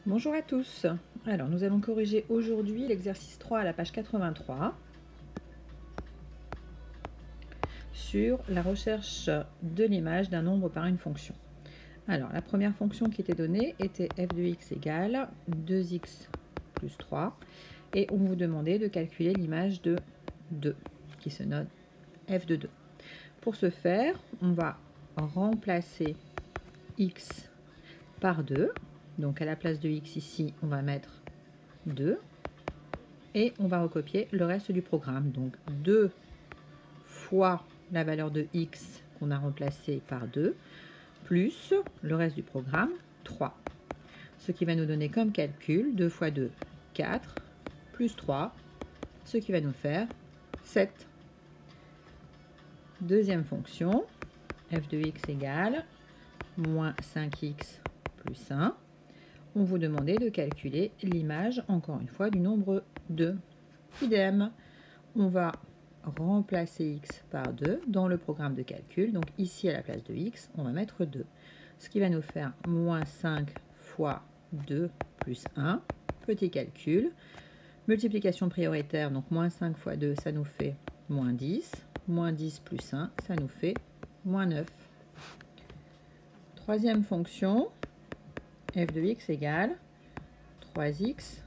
Bonjour à tous. Alors, nous allons corriger aujourd'hui l'exercice 3 à la page 83 sur la recherche de l'image d'un nombre par une fonction. Alors, la première fonction qui était donnée était f de x égale 2x plus 3 et on vous demandait de calculer l'image de 2 qui se note f de 2. Pour ce faire, on va remplacer x par 2. Donc à la place de x ici, on va mettre 2 et on va recopier le reste du programme. Donc 2 fois la valeur de x qu'on a remplacé par 2 plus le reste du programme 3. Ce qui va nous donner comme calcul 2 fois 2, 4 plus 3, ce qui va nous faire 7. Deuxième fonction, f de x égale moins 5x plus 1. On vous demandait de calculer l'image, encore une fois, du nombre 2. Idem, on va remplacer x par 2 dans le programme de calcul. Donc ici, à la place de x, on va mettre 2. Ce qui va nous faire moins 5 fois 2 plus 1. Petit calcul. Multiplication prioritaire, donc moins 5 fois 2, ça nous fait moins 10. Moins 10 plus 1, ça nous fait moins 9. Troisième fonction, f de x égale 3x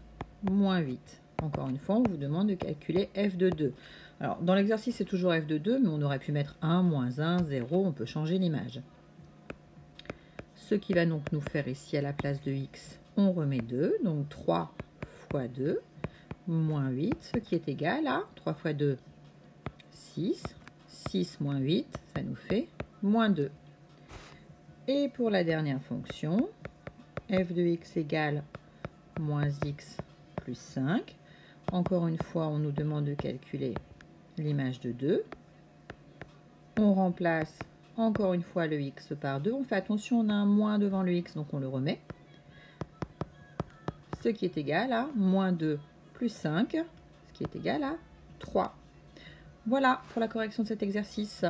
moins 8. Encore une fois, on vous demande de calculer f de 2. Alors, dans l'exercice, c'est toujours f de 2, mais on aurait pu mettre 1, moins 1, 0, on peut changer l'image. Ce qui va donc nous faire ici, à la place de x, on remet 2, donc 3 fois 2, moins 8, ce qui est égal à 3 fois 2, 6. 6 moins 8, ça nous fait moins 2. Et pour la dernière fonction, f de x égale moins x plus 5. Encore une fois, on nous demande de calculer l'image de 2. On remplace encore une fois le x par 2. On fait attention, on a un moins devant le x, donc on le remet. Ce qui est égal à moins 2 plus 5, ce qui est égal à 3. Voilà pour la correction de cet exercice.